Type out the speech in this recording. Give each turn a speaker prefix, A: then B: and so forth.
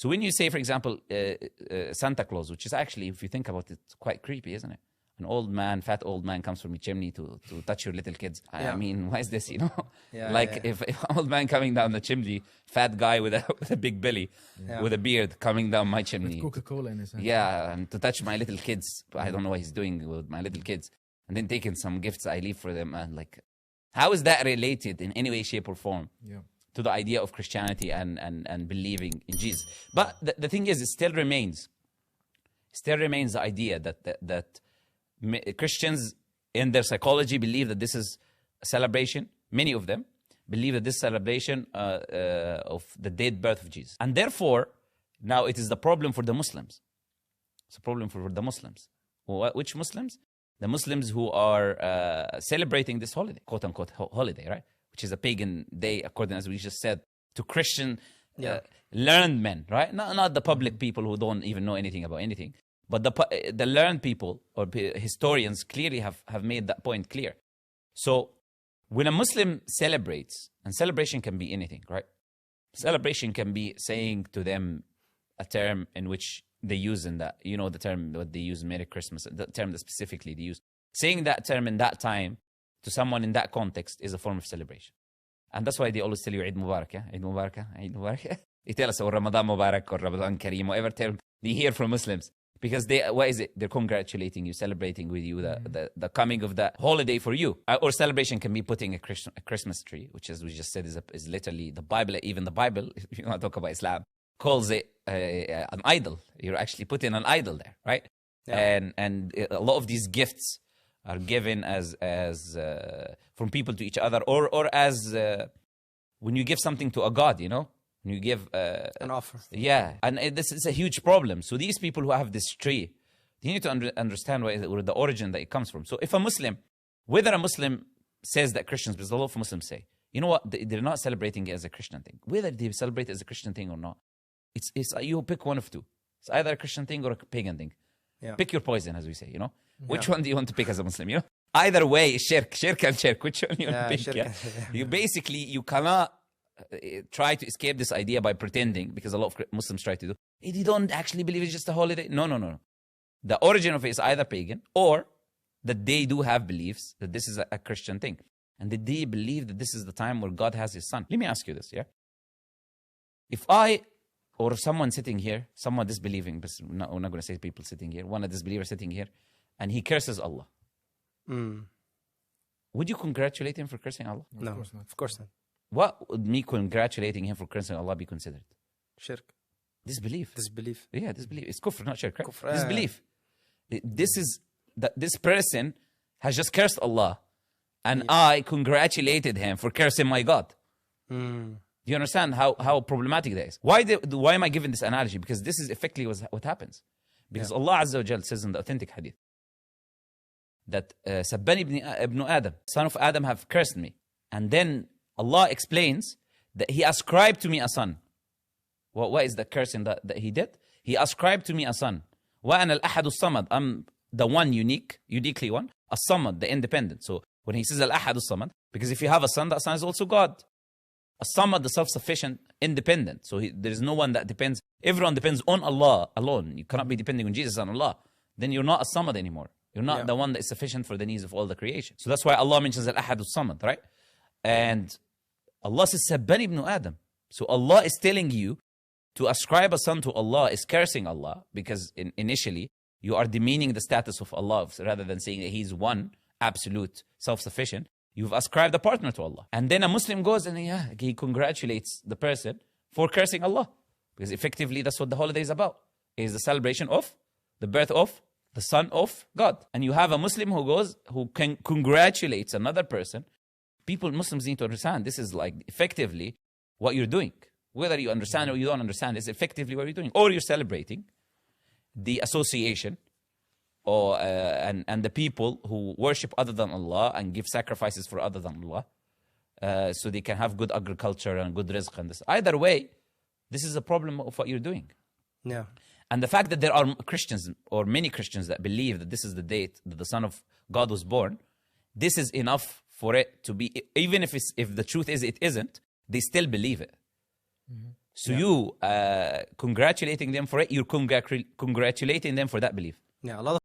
A: So when you say, for example, Santa Claus, which is actually, if you think about it, quite creepy, isn't it? An old man, fat old man comes from a chimney to touch your little kids. I mean, why is this, you know? If an old man coming down the chimney, fat guy with a big belly, with a beard coming down my chimney.
B: With Coca-Cola in his hand.
A: Yeah, and to touch my little kids. I don't know what he's doing with my little kids. And then taking some gifts I leave for them. And like, how is that related in any way, shape, or form to the idea of Christianity and believing in Jesus? But the thing is, it still remains the idea that Christians in their psychology believe that this is a celebration. Many of them believe that this celebration of the dead birth of Jesus. And therefore, now it is the problem for the Muslims. It's a problem for the Muslims. Which Muslims? The Muslims who are celebrating this holiday, quote-unquote holiday, right? Which is a pagan day, according as we just said, to Christian learned men, right? Not the public people who don't even know anything about anything. But the learned people or historians clearly have made that point clear. So when a Muslim celebrates, and celebration can be anything, right? Celebration can be saying to them a term in which they use in that, you know, the term what they use, Merry Christmas, the term that specifically they use. Saying that term in that time to someone in that context is a form of celebration. And that's why they always tell you Eid Mubarak, yeah? Eid Mubarak, Eid Mubarak. They tell us, or Ramadan Mubarak, or Ramadan Kareem, whatever term they hear from Muslims. Because what is it? They're congratulating you, celebrating with you the coming of that holiday for you. Or celebration can be putting a Christmas tree, which, as we just said, is literally the Bible. Even the Bible, if you want to talk about Islam, calls it an idol. You're actually putting an idol there, right? Yeah. And a lot of these gifts are given as from people to each other, or as when you give something to a god, you know. You give
C: an offer.
A: Yeah, and this is a huge problem. So these people who have this tree, you need to understand where the origin that it comes from. So if a Muslim, whether a Muslim says that Christians, because a lot of Muslims say, you know what, they're not celebrating it as a Christian thing. Whether they celebrate it as a Christian thing or not, it's you pick one of two. It's either a Christian thing or a pagan thing. Yeah. Pick your poison, as we say, you know. Which one do you want to pick as a Muslim, you know? Either way, it's shirk and shirk. Which one you want to pick? You cannot try to escape this idea by pretending, because a lot of Muslims try to do. They don't actually believe it's just a holiday. No. The origin of it is either pagan, or that they do have beliefs that this is a Christian thing. And that they believe that this is the time where God has his son. Let me ask you this, yeah? If I, or someone sitting here, someone disbelieving, but we're not going to say people sitting here, one of disbelievers sitting here, and he curses Allah. Would you congratulate him for cursing Allah?
C: No, of course not.
A: What would me congratulating him for cursing Allah be considered?
C: Shirk.
A: Disbelief.
C: Yeah,
A: disbelief. It's kufr, not shirk, right?
C: Kufr,
A: disbelief. This person has just cursed Allah, and I congratulated him for cursing my God. Do you understand how problematic that is? Why am I giving this analogy? Because this is effectively what happens. Because Allah Azza wa Jal says in the authentic hadith that Sabbani ibn Adam, son of Adam, have cursed me. And then Allah explains that he ascribed to me a son. What is the cursing that he did? He ascribed to me a son. وَأَنَا الْأَحَدُ الصَّمَدُ, I'm the one uniquely one. As-Samad, the independent. So when he says Al-Ahad As-Samad, because if you have a son, that son is also God. As-Samad, the self-sufficient, independent. So there is no one that depends. Everyone depends on Allah alone. You cannot be depending on Jesus and Allah. Then you're not As-Samad anymore. You're not the one that is sufficient for the needs of all the creation. So that's why Allah mentions Al-Ahad As-Samad, right? And Allah says Sabbani ibn Adam. So Allah is telling you to ascribe a son to Allah is cursing Allah, because initially you are demeaning the status of Allah rather than saying that he's one, absolute, self-sufficient. You've ascribed a partner to Allah. And then a Muslim goes and he congratulates the person for cursing Allah, because effectively that's what the holiday is about. It is the celebration of the birth of the son of God. And you have a Muslim who congratulates another person. Muslims need to understand this is like effectively what you're doing. Whether you understand or you don't understand, is effectively what you're doing. Or you're celebrating the association and the people who worship other than Allah and give sacrifices for other than Allah, so they can have good agriculture and good rizq and this. Either way, this is a problem of what you're doing.
C: Yeah.
A: And the fact that there are Christians, or many Christians, that believe that this is the date that the Son of God was born, this is enough for it to be, even if the truth is it isn't, they still believe it. So you congratulating them for it, you're congratulating them for that belief.
C: Yeah, a lot of